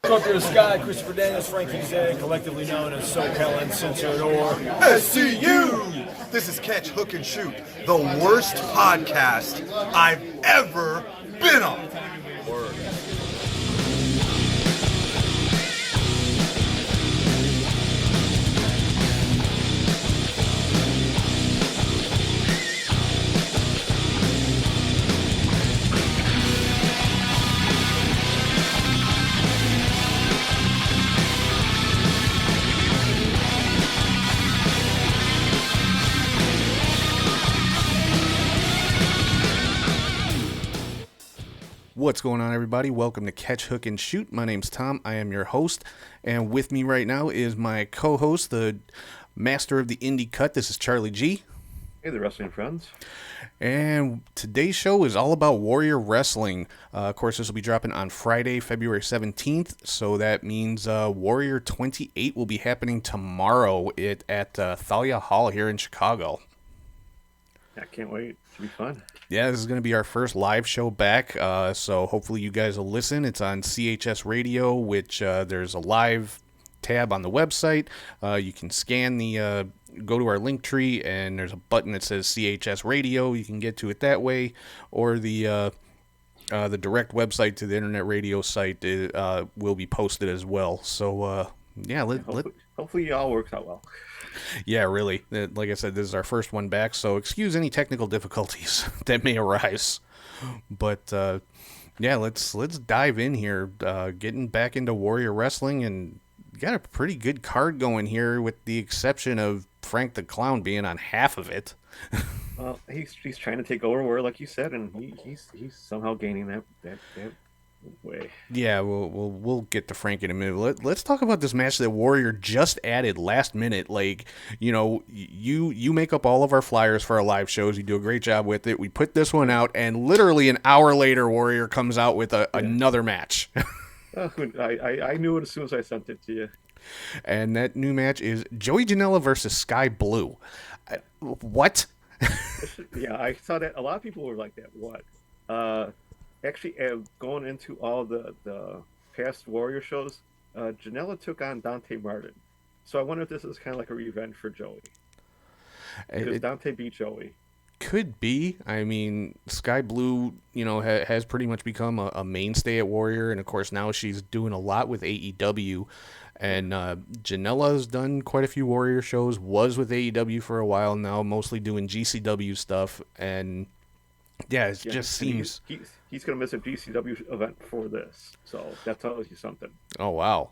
Come through the sky, Christopher Daniels, Frankie Zay, collectively known as SoCal Uncensored or SCU! This is Catch, Hook, and Shoot, the worst podcast I've ever been on. Word. What's going on, everybody? Welcome to Catch, Hook, and Shoot. My name's Tom. I am your host, and with me right now is my co-host, the master of the indie cut. This is Charlie G. Hey, the wrestling friends. And today's show is all about Warrior Wrestling. Of course, this will be dropping on Friday, February 17th, so that means Warrior 28 will be happening tomorrow at Thalia Hall here in Chicago. I can't wait. It should be fun. Yeah, this is going to be our first live show back, so hopefully you guys will listen. It's on CHS Radio, which there's a live tab on the website. You can scan go to our link tree, and there's a button that says CHS Radio. You can get to it that way, or the direct website to the internet radio site will be posted as well. So, Hopefully it all works out well. Yeah, really. Like I said, this is our first one back, so excuse any technical difficulties that may arise. But let's dive in here. Getting back into Warrior Wrestling, and got a pretty good card going here, with the exception of Frank the Clown being on half of it. Well, he's trying to take over Warrior, like you said, and he's somehow gaining that way. Yeah, we'll get to Frank in a minute. Let's talk about this match that Warrior just added last minute. Like, you know, you make up all of our flyers for our live shows. You do a great job with it. We put this one out, and literally an hour later, Warrior comes out with another match. I knew it as soon as I sent it to you. And that new match is Joey Janela versus Sky Blue. What? Yeah, I saw that. A lot of people were like that. What? Actually, going into all the past Warrior shows, Janela took on Dante Martin. So I wonder if this is kind of like a revenge for Joey. Because Dante beat Joey. Could be. I mean, Sky Blue, has pretty much become a mainstay at Warrior. And, of course, now she's doing a lot with AEW. And Janela's done quite a few Warrior shows, was with AEW for a while now, mostly doing GCW stuff. And, yeah, it just seems... He's going to miss a GCW event for this. So that tells you something. Oh, wow.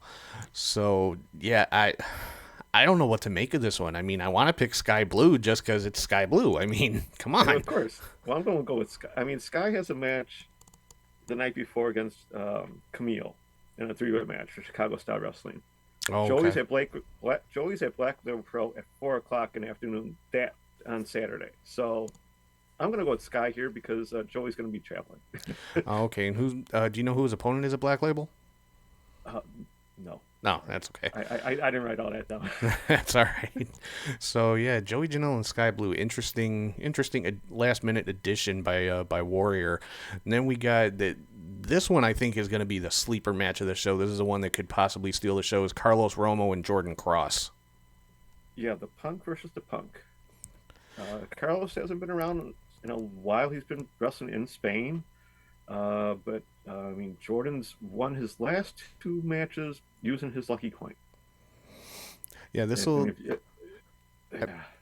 So, yeah, I don't know what to make of this one. I mean, I want to pick Sky Blue just because it's Sky Blue. I mean, come on. Yeah, of course. Well, I'm going to go with Sky. I mean, Sky has a match the night before against Camille in a three-way match for Chicago Style Wrestling. Oh, Joey's okay. Joey's at Black Label Pro at 4 o'clock in the afternoon on Saturday. So I'm going to go with Sky here because Joey's going to be traveling. Okay. And do you know who his opponent is at Black Label? No. No, that's okay. I didn't write all that down. That's all right. So, yeah, Joey Janela and Sky Blue. Interesting last-minute addition by Warrior. And then we got this one I think is going to be the sleeper match of the show. This is the one that could possibly steal the show, is Carlos Romo and Jordan Cross. Yeah, the Punk versus the Punk. Carlos hasn't been around in a while. He's been wrestling in Spain. But Jordan's won his last two matches using his lucky coin. Yeah,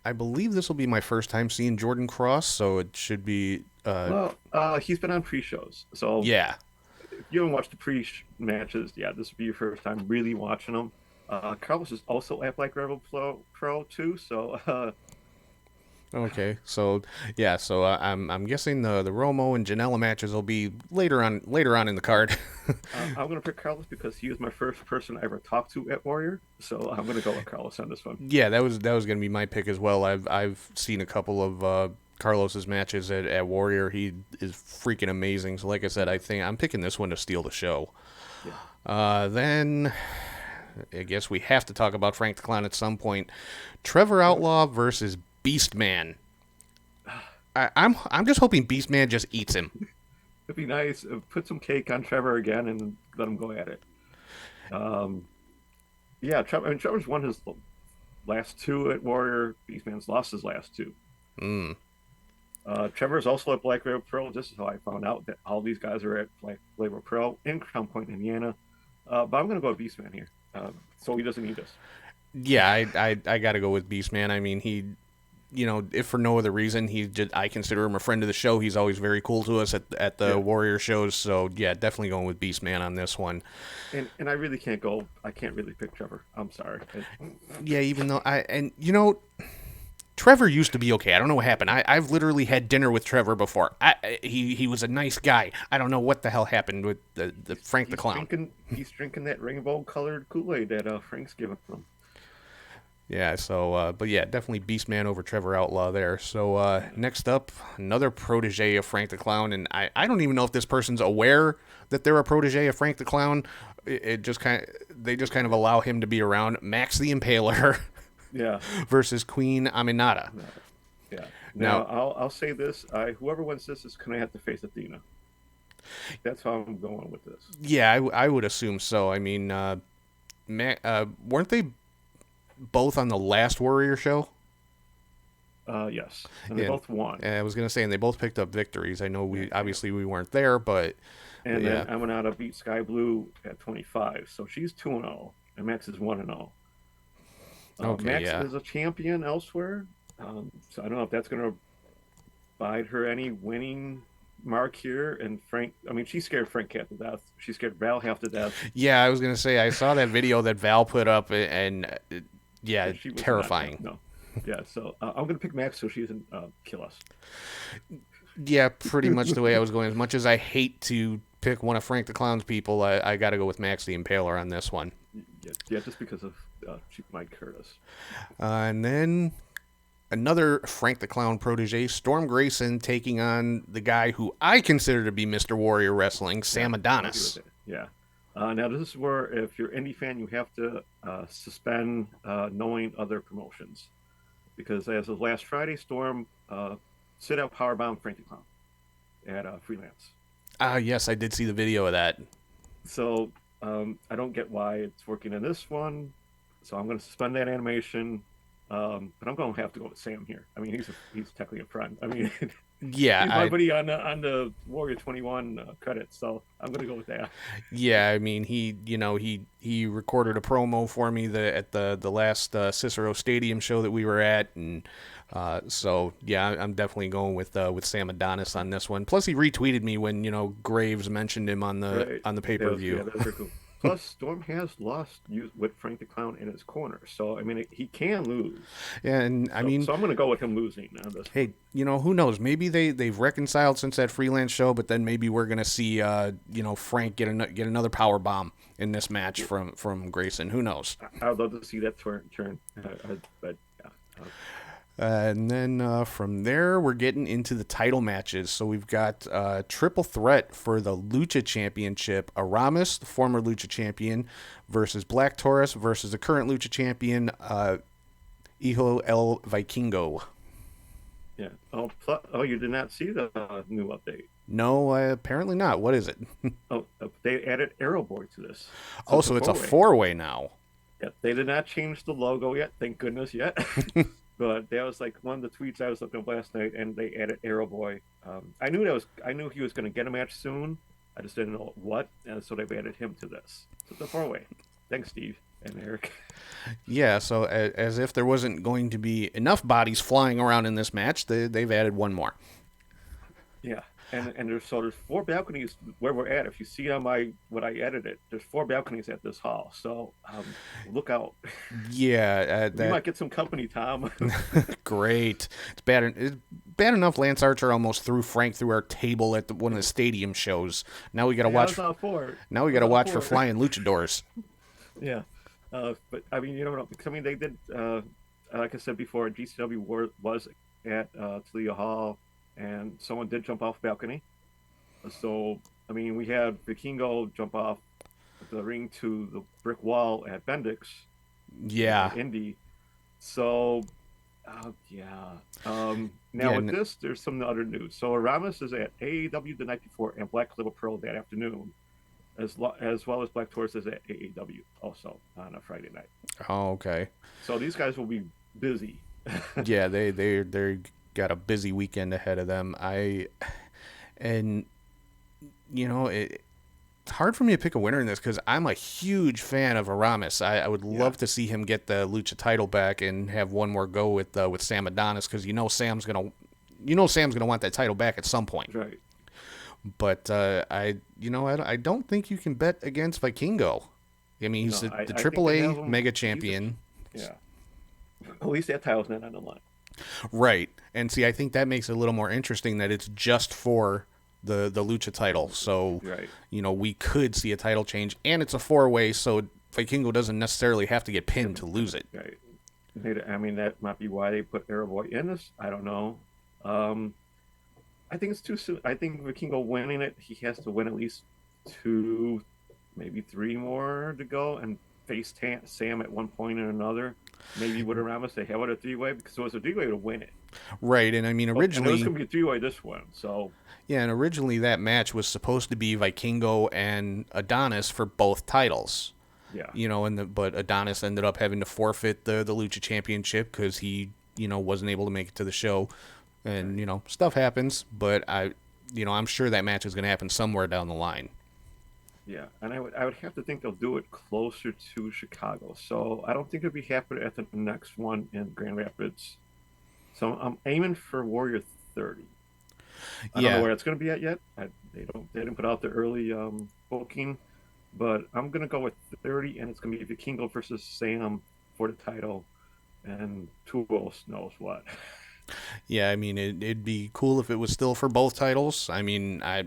I believe this will be my first time seeing Jordan Cross, so it should be. He's been on pre-shows, so yeah. If you haven't watched the pre-matches, yeah, this will be your first time really watching them. Carlos is also at Black Rebel Pro too, so. Okay, so yeah, I'm guessing the Romo and Janela matches will be later on in the card. I'm gonna pick Carlos because he was my first person I ever talked to at Warrior, so I'm gonna go with Carlos on this one. Yeah, that was gonna be my pick as well. I've seen a couple of Carlos's matches at Warrior. He is freaking amazing. So like I said, I think I'm picking this one to steal the show. Yeah. Then I guess we have to talk about Frank the Clown at some point. Trevor Outlaw versus Beastman. I'm just hoping Beastman just eats him. It'd be nice. Put some cake on Trevor again and let him go at it. Um, yeah, Trevor's won his last two at Warrior. Beastman's lost his last two. Mm. Trevor's also at Black Label Pro. This is how I found out that all these guys are at Black Label Pro in Crown Point, Indiana. But I'm going to go with Beastman here, so he doesn't need us. Yeah, I got to go with Beastman. I mean, he, if for no other reason, I consider him a friend of the show. He's always very cool to us at the Warrior shows. So yeah, definitely going with Beastman on this one. And I really can't really pick Trevor. I'm sorry. Yeah, even though Trevor used to be okay. I don't know what happened. I've literally had dinner with Trevor before. He was a nice guy. I don't know what the hell happened with the Frank the Clown. He's drinking that rainbow-colored Kool-Aid that Frank's giving him. Yeah, so, but yeah, definitely Beastman over Trevor Outlaw there. So next up, another protege of Frank the Clown, and I don't even know if this person's aware that they're a protege of Frank the Clown. They just kind of allow him to be around. Max the Impaler, yeah, versus Queen Aminata. Yeah. Now I'll say this: whoever wins this is gonna have to face Athena. That's how I'm going with this. Yeah, I would assume so. I mean, weren't they both on the last Warrior show? Yes, and they both won. And I was gonna say, and they both picked up victories. I know we weren't there, but then Aminata beat Sky Blue at 25, so she's 2-0, and Max is 1-0. Max is a champion elsewhere, so I don't know if that's gonna bide her any winning mark here. And Frank, I mean, she scared Frank half to death. She scared Val half to death. Yeah, I was gonna say I saw that video that Val put up, and yeah, she was terrifying. No, yeah. So I'm gonna pick Max so she doesn't kill us. Yeah, pretty much the way I was going. As much as I hate to pick one of Frank the Clown's people, I got to go with Max the Impaler on this one. Yeah, just because of she might hurt us. And then another Frank the Clown protege, Storm Grayson, taking on the guy who I consider to be Mr. Warrior Wrestling, Sam Adonis. Yeah. Now, this is where, if you're an indie fan, you have to suspend knowing other promotions. Because as of last Friday, Storm sit-out powerbomb Frank the Clown at Freelance. Yes, I did see the video of that. So I don't get why it's working in this one. So I'm going to suspend that animation. But I'm going to have to go with Sam here. I mean, he's technically a friend. I mean, yeah, he's my buddy on the Warrior 21 credits, so I'm going to go with that. Yeah, I mean, he recorded a promo for me at the last Cicero Stadium show that we were at, and so yeah, I'm definitely going with Sam Adonis on this one. Plus, he retweeted me when Graves mentioned him on the pay-per-view. Yeah, that was very cool. Plus, Storm has lost with Frank the Clown in his corner, so I mean he can lose. Yeah, and so I'm going to go with him losing on this. Hey, who knows? Maybe they've reconciled since that Freelance show, but then maybe we're going to see Frank get another power bomb in this match from Grayson. Who knows? I would love to see that turn. But yeah. And then from there, we're getting into the title matches. So we've got triple threat for the Lucha Championship. Aramis, the former Lucha Champion, versus Black Taurus versus the current Lucha Champion, Hijo El Vikingo. Yeah. Oh, you did not see the new update? No, apparently not. What is it? They added Arrow Boy to this. So it's a four-way now. Yeah, they did not change the logo yet. Thank goodness yet. But that was like one of the tweets I was looking up last night, and they added Arrow Boy. I knew he was going to get a match soon. I just didn't know what, and so they've added him to this. So it's a four-way. Thanks, Steve and Eric. Yeah, so as if there wasn't going to be enough bodies flying around in this match, they've added one more. Yeah, and there's four balconies where we're at. If you see on what I edited, there's four balconies at this hall. So look out. Yeah, you might get some company, Tom. Great. It's bad enough. Lance Archer almost threw Frank through our table at one of the stadium shows. Now we got to watch. Now we got to watch for flying luchadors. Yeah, but I mean, because I mean, they did. Like I said before, GCW was at Thalia Hall. And someone did jump off the balcony. So, I mean, we had Vikingo jump off the ring to the brick wall at Bendix. Yeah. Indy. So, with this, there's some other news. So, Aramis is at AEW the night before and Black Label Pro that afternoon. as well as Black Taurus is at AAW also on a Friday night. Oh, okay. So these guys will be busy. Yeah, they got a busy weekend ahead of them. And you know, it's hard for me to pick a winner in this because I'm a huge fan of Aramis. I would love to see him get the Lucha title back and have one more go with Sam Adonis, because Sam's gonna want that title back at some point. Right. But I don't think you can bet against Vikingo. I mean, he's the AAA mega champion. Yeah. At least that title's not on the line. Right. And see, I think that makes it a little more interesting that it's just for the Lucha title. So, right. We could see a title change, and it's a 4-way, so Vikingo doesn't necessarily have to get pinned to lose it. Right. I mean, that might be why they put Airboy in this. I don't know. I think it's too soon. I think Vikingo winning it, he has to win at least 2, maybe 3 more to go, and face Sam at one point or another. Maybe with Aramis, they have it a 3-way, because it was a 3-way to win it. Right, and I mean, originally... And it was going to be a 3-way this one, so... Yeah, and originally that match was supposed to be Vikingo and Adonis for both titles. Yeah. But Adonis ended up having to forfeit the Lucha Championship because he, wasn't able to make it to the show. And, stuff happens, but I'm sure that match is going to happen somewhere down the line. Yeah, and I would have to think they'll do it closer to Chicago. So I don't think it'll be happening at the next one in Grand Rapids. So I'm aiming for Warrior 30. I don't know where it's going to be at yet. They didn't put out the early booking, but I'm going to go with 30, and it's going to be Vikingo versus Sam for the title, and who else knows what. Yeah, I mean, it'd be cool if it was still for both titles. I mean, I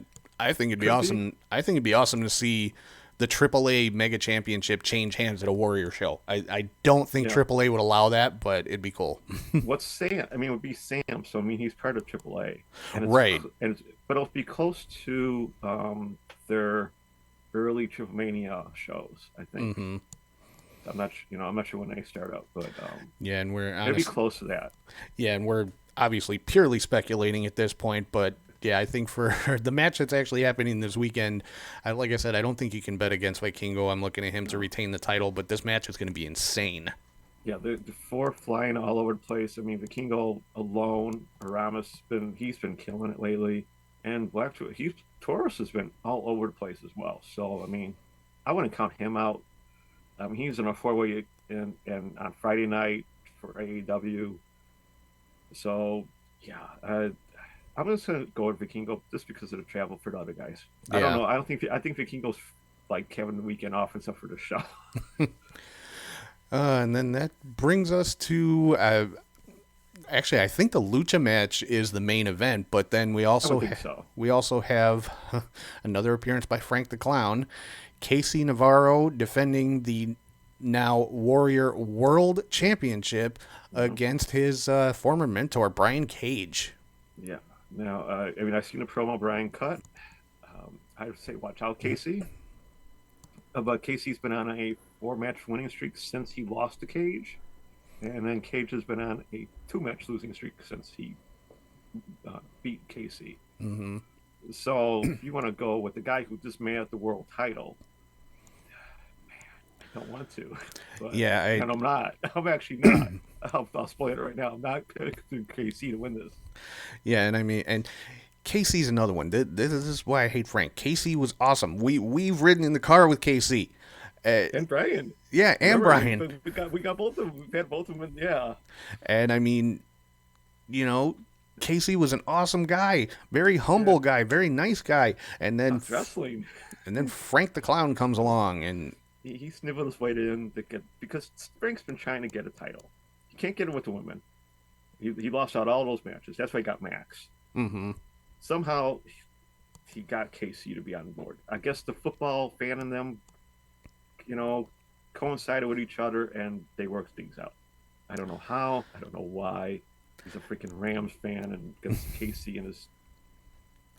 think it'd be awesome. I think it'd be awesome to see the AAA Mega Championship change hands at a Warrior show. I don't think AAA would allow that, but it'd be cool. What's Sam? I mean, it would be Sam. So I mean, he's part of AAA, right? But it'll be close to their early Triple Mania shows, I think. Mm-hmm. I'm not sure when they start up, but yeah, and it'll be close to that. Yeah, and we're obviously purely speculating at this point, but yeah, I think for the match that's actually happening this weekend, like I said, I don't think you can bet against Vikingo. I'm looking at him to retain the title, but this match is going to be insane. Yeah, the 4 flying all over the place. I mean, Vikingo alone, Aramis he's been killing it lately, and Taurus has been all over the place as well. So I mean, I wouldn't count him out. He's in a 4-way and on Friday night for AEW. So yeah, I'm just gonna go with Vikingo just because of the travel for the other guys. Yeah. I don't know. I think Vikingo's like having the weekend off except for the show. And then that brings us to actually, I think the Lucha match is the main event, but then we also have another appearance by Frank the Clown. Casey Navarro defending the now Warrior World Championship against his former mentor, Brian Cage. Yeah. Now, I mean, I've seen a promo Brian cut. I would say watch out, Casey. But Casey's been on a 4-match winning streak since he lost to Cage. And then Cage has been on a 2-match losing streak since he beat Casey. Mm-hmm. So if you want to go with the guy who just made out the world title, I don't want to. But, yeah, and I'm not. I'm actually not. I'll spoil it right now. I'm not picking Casey to win this. Yeah, and I mean, and Casey's another one. This is why I hate Frank. Casey was awesome. We've ridden in the car with Casey. And Brian. Yeah, and Brian. We got both of them. We've had both of them. Yeah. And I mean, Casey was an awesome guy, very humble guy, very nice guy. And then wrestling. And then Frank the Clown comes along, and he snivelled his way in because Frank's been trying to get a title. He can't get it with the women. He lost out all those matches. That's why he got Max. Mm-hmm. Somehow he got Casey to be on board. I guess the football fan in them, coincided with each other and they worked things out. I don't know how. I don't know why. He's a freaking Rams fan and gets Casey and his.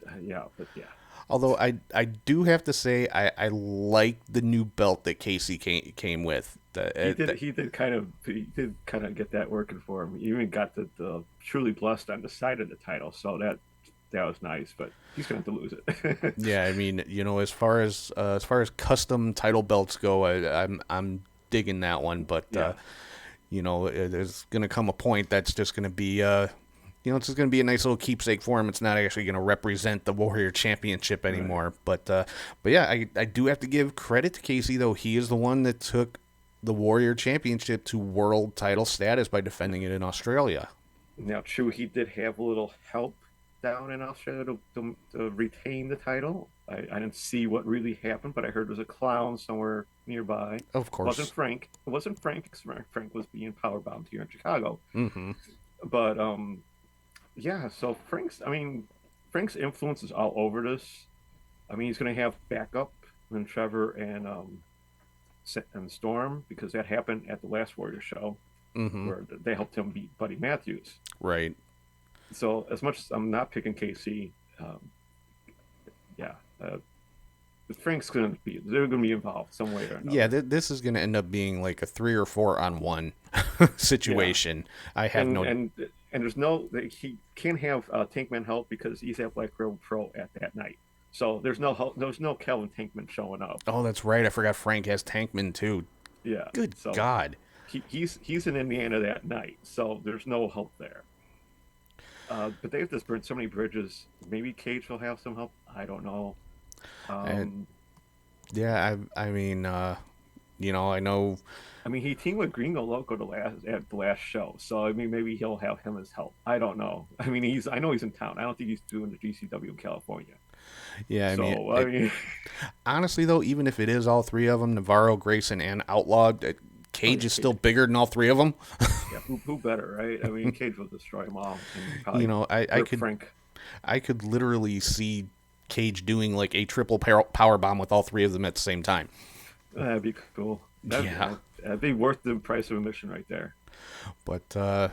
But yeah. Although I do have to say I like the new belt that Casey came with. He did kind of get that working for him. He even got the truly blessed on the side of the title, so that that was nice, but he's going to have to lose it. Yeah, I mean, as far as custom title belts go, I'm digging that one, but Yeah. there's gonna come a point that's just gonna be it's just gonna be a nice little keepsake for him. It's not actually gonna represent the Warrior Championship anymore. Right. But yeah, I do have to give credit to Casey though. He is the one that took the Warrior Championship to world title status by defending it in Australia. Now, true, he did have a little help down in Australia to retain the title. I didn't see what really happened, but I heard there's a clown somewhere nearby. Of course. It wasn't Frank. It wasn't Frank. Frank was being powerbombed here in Chicago. Mm-hmm. But yeah. So Frank's influence is all over this. I mean, he's going to have backup in Trevor and Storm, because that happened at the last Warrior show, mm-hmm. where they helped him beat Buddy Matthews. Right. So as much as I'm not picking KC, Frank's they're gonna be involved some way or another. Yeah, this is gonna end up being like a 3 or 4 on 1 situation. Yeah. I have and there's he can't have Tankman help because he's at Black Rail Pro at that night. So there's no Kelvin Tankman showing up. Oh, that's right. I forgot Frank has Tankman too. Yeah. Good God. He's in Indiana that night, so there's no help there. But they've just burned so many bridges. Maybe Cage will have some help. I don't know. Yeah, I mean, I know. I mean, he teamed with Gringo Loco at the last show, so I mean, maybe he'll have him as help. I don't know. I mean, I know he's in town. I don't think he's doing the GCW in California. Yeah, I mean, honestly though, even if it is all 3 of them, Navarro, Grayson, and Outlaw, Cage is still bigger than all 3 of them. Yeah, who better, right? I mean, Cage will destroy them all. I could literally see Cage doing like a triple power bomb with all 3 of them at the same time. That'd be cool. That'd be worth the price of admission right there. But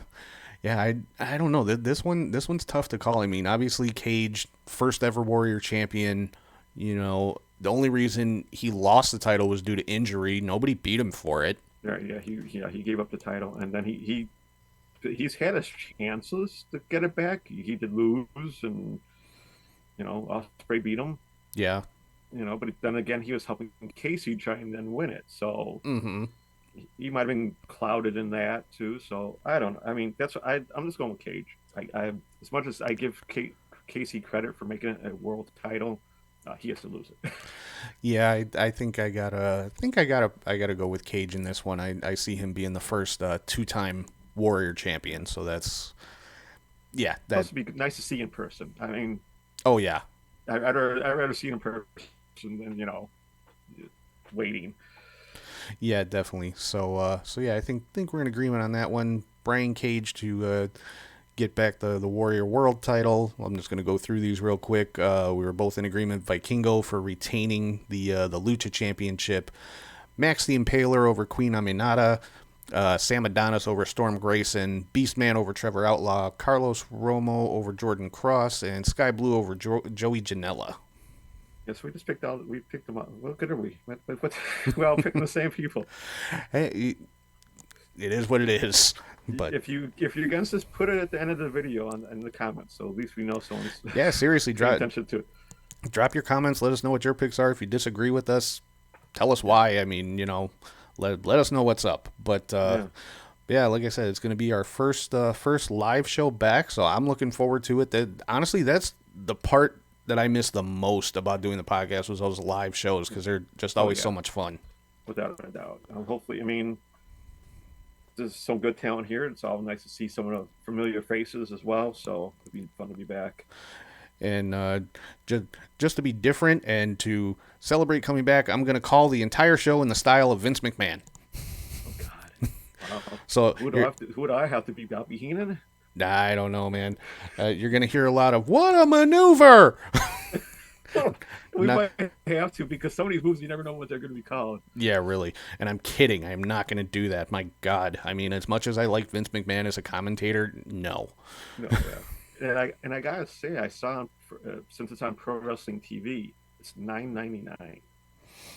yeah, I don't know. This one's tough to call. I mean, obviously Cage, first ever Warrior champion. The only reason he lost the title was due to injury. Nobody beat him for it. Yeah, he gave up the title, and then he's had his chances to get it back. He did lose, and Ospreay beat him. Yeah. But then again, he was helping Casey try and then win it. So mm-hmm. He might have been clouded in that too. So I don't know. I mean, I'm just going with Cage. I as much as I give Casey credit for making it a world title, he has to lose it. Yeah, I think I gotta go with Cage in this one. I see him being the first 2-time Warrior champion. So that's that would be nice to see in person. I mean, oh yeah, I'd rather see it in person than waiting. Yeah, definitely. So yeah, I think we're in agreement on that one. Brian Cage to get back the Warrior World title. I'm just going to go through these real quick. We were both in agreement. Vikingo for retaining the Lucha Championship. Max the Impaler over Queen Aminata. Sam Adonis over Storm Grayson. Beastman over Trevor Outlaw. Carlos Romo over Jordan Cross. And Sky Blue over Joey Janela. Yes, we picked them up. What good are we? We're all picking the same people. Hey, it is what it is. But if you're against this, put it at the end of the video in the comments, so at least we know someone's. Yeah, seriously, drop attention to it. Drop your comments. Let us know what your picks are. If you disagree with us, tell us why. I mean, let us know what's up. But yeah, like I said, it's going to be our first live show back, so I'm looking forward to it. Honestly, that's the part that I miss the most about doing the podcast was those live shows, because they're just always so much fun. Without a doubt. Hopefully, I mean, there's some good talent here. It's all nice to see some of the familiar faces as well, so it'll be fun to be back. And just to be different and to celebrate coming back, I'm going to call the entire show in the style of Vince McMahon. Oh, God. Wow. So who do I have to be? Bobby Heenan? I don't know, man. You're going to hear a lot of, what a maneuver! We might have to, because some of these moves, you never know what they're going to be called. Yeah, really. And I'm kidding. I'm not going to do that. My God. I mean, as much as I like Vince McMahon as a commentator, no. No, yeah. And I got to say, I saw him, since it's on Pro Wrestling TV, it's $9.99.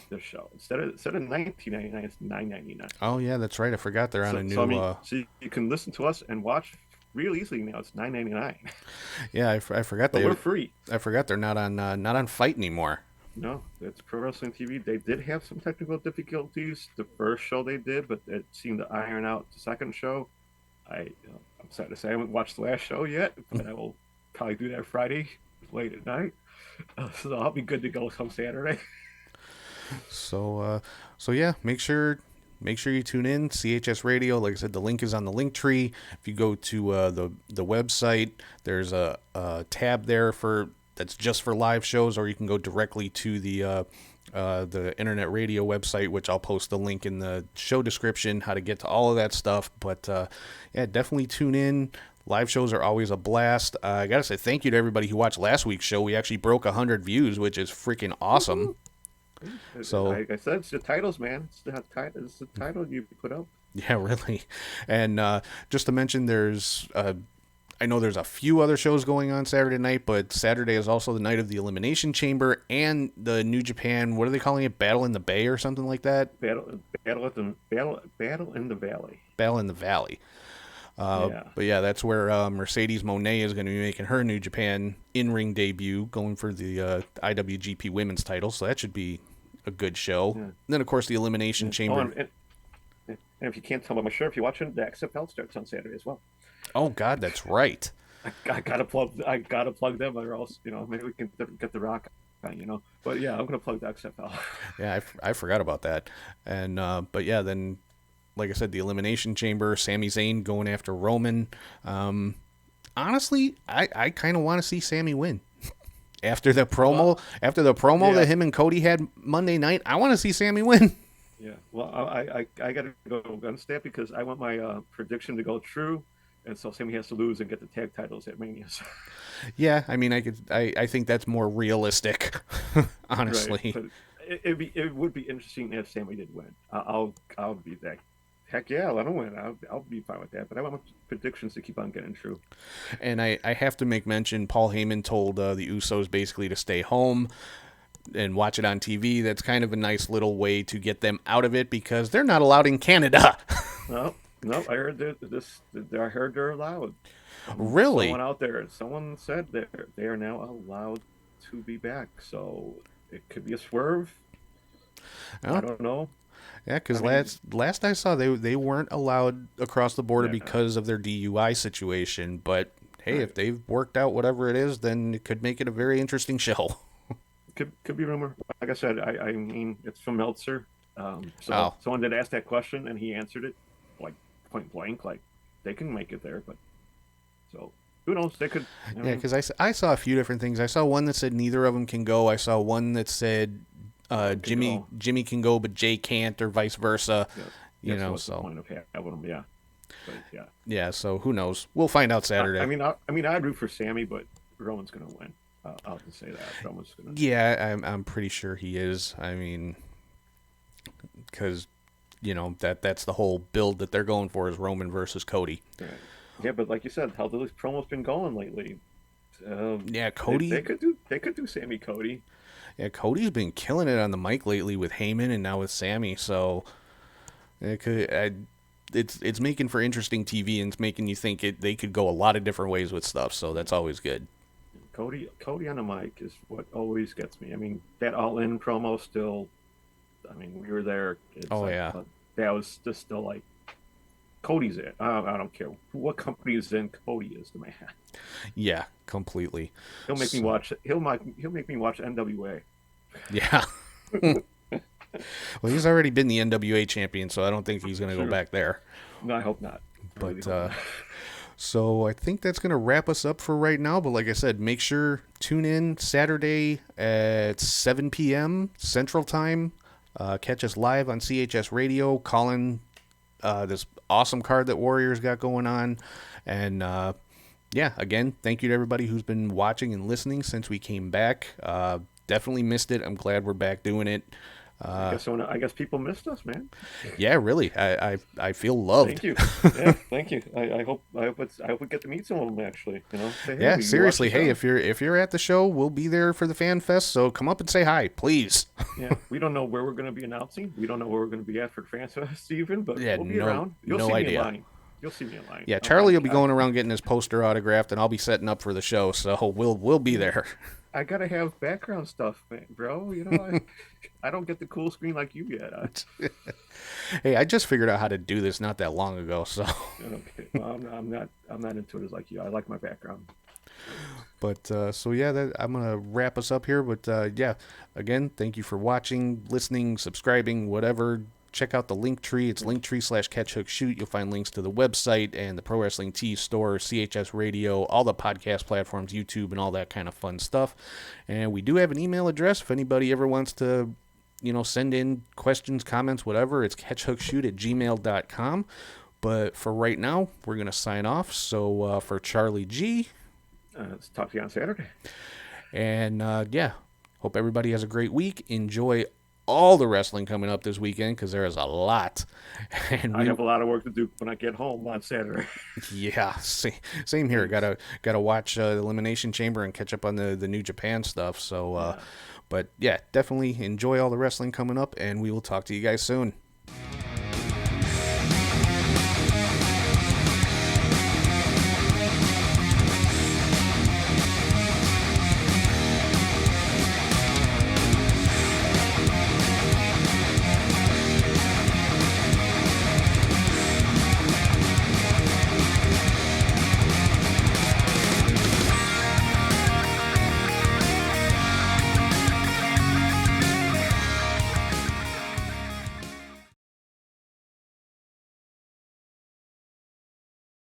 This show instead of $19.99, it's $9.99. Oh yeah, that's right. I forgot they're on a new. So you can listen to us and watch real easily now. It's $9.99. Yeah, I forgot But we're free. I forgot they're not on Fight anymore. No, it's Pro Wrestling TV. They did have some technical difficulties the first show they did, but it seemed to iron out the second show. I'm sad to say I haven't watched the last show yet, but I will probably do that Friday late at night. So I'll be good to go come Saturday. So yeah, make sure you tune in. CHS Radio, like I said, the link is on the link tree. If you go to the website, there's a tab there that's just for live shows, or you can go directly to the internet radio website, which I'll post the link in the show description, how to get to all of that stuff. But yeah, definitely tune in. Live shows are always a blast. I gotta say thank you to everybody who watched last week's show. We actually broke 100 views, which is freaking awesome. So, like I said, it's the titles, man. It's the title you put up. Yeah, really. And just to mention, I know there's a few other shows going on Saturday night, but Saturday is also the night of the Elimination Chamber and the New Japan, what are they calling it? Battle in the Bay or something like that? Battle in the Valley. Battle in the Valley. Yeah. But yeah, that's where Mercedes Moné is going to be making her New Japan in-ring debut, going for the IWGP Women's title. So that should be a good show. Yeah. And then, of course, the Elimination Chamber. And if you can't tell by my shirt, if you're watching, the XFL starts on Saturday as well. Oh God, that's right. I gotta plug them, or else maybe we can get the Rock. But yeah, I'm gonna plug the XFL. Yeah, I forgot about that. And but yeah, then. Like I said, the Elimination Chamber, Sami Zayn going after Roman. Honestly, I kind of want to see Sami win. After the promo that him and Cody had Monday night, I want to see Sami win. Yeah, well, I got to go against that because I want my prediction to go true, and so Sami has to lose and get the tag titles at Mania. Yeah, I mean, I think that's more realistic, honestly. Right, but it would be interesting if Sami did win. I'll be that. Heck yeah, let him win. I'll be fine with that. But I want my predictions to keep on getting true. And I have to make mention, Paul Heyman told the Usos basically to stay home and watch it on TV. That's kind of a nice little way to get them out of it because they're not allowed in Canada. No, I heard I heard they're allowed. Really? Someone said they are now allowed to be back. So it could be a swerve. Oh. I don't know. Yeah, because last I saw, they weren't allowed across the border because of their DUI situation. But hey, if they've worked out whatever it is, then it could make it a very interesting show. Could be rumor. Like I said, I mean, it's from Meltzer. Someone did ask that question, and he answered it like point blank, like they can make it there. But so who knows? They could. Yeah, because I saw a few different things. I saw one that said neither of them can go. I saw one that said. Jimmy can go, but Jay can't, or vice versa. Yeah. So the point of having them, yeah. But, yeah. Yeah. So who knows? We'll find out Saturday. I mean, I'd root for Sami, but Roman's gonna win. I'll just say that Roman's gonna. Yeah, I'm pretty sure he is. I mean, because that's the whole build that they're going for is Roman versus Cody. Right. Yeah, but like you said, how the promo's been going lately. Yeah, Cody. They could do Sami Cody. Yeah, Cody's been killing it on the mic lately with Heyman and now with Sami, so it's making for interesting TV and it's making you think they could go a lot of different ways with stuff, so that's always good. Cody on the mic is what always gets me. I mean, that All-In promo still, I mean, we were there. That was just still like, Cody's it. I don't care what company is in. Cody is the man. Yeah, completely. He'll make me watch. He'll make me watch NWA. Yeah. Well, he's already been the NWA champion, so I don't think he's going to go back there. No, I hope not. But so I think that's going to wrap us up for right now. But like I said, make sure tune in Saturday at 7 p.m. Central Time. Catch us live on CHS Radio. Calling this awesome card that Warriors got going on. And yeah, again, thank you to everybody who's been watching and listening since we came back. Definitely missed it. I'm glad we're back doing it. I guess people missed us, man. Yeah, really. I feel loved. Thank you. Yeah, thank you. I hope we get to meet some of them actually. Say, hey, yeah, seriously. Hey, if you're at the show, we'll be there for the fan fest. So come up and say hi, please. Yeah, we don't know where we're going to be announcing. We don't know where we're going to be at for fan fest even, but we'll be around. You'll see me in line. You'll see me in line. Yeah, Charlie will be going around getting his poster autographed, and I'll be setting up for the show, so we'll be there. I gotta have background stuff, man, bro. You know, I don't get the cool screen like you get. Hey, I just figured out how to do this not that long ago, so. Okay, well, I'm not into it like you. I like my background. But so yeah, I'm gonna wrap us up here. But yeah, again, thank you for watching, listening, subscribing, whatever. Check out the link tree. It's linktree/catchhookshoot. You'll find links to the website and the Pro Wrestling Tees store, CHS Radio, all the podcast platforms, YouTube, and all that kind of fun stuff. And we do have an email address if anybody ever wants to, send in questions, comments, whatever. It's catchhookshoot@gmail.com. But for right now, we're gonna sign off. So for Charlie G. Let's talk to you on Saturday. And yeah, hope everybody has a great week. Enjoy all the wrestling coming up this weekend because there is a lot. And I have a lot of work to do when I get home on Saturday. Yeah, same here. Gotta watch the Elimination Chamber and catch up on the New Japan stuff. So, but yeah, definitely enjoy all the wrestling coming up, and we will talk to you guys soon.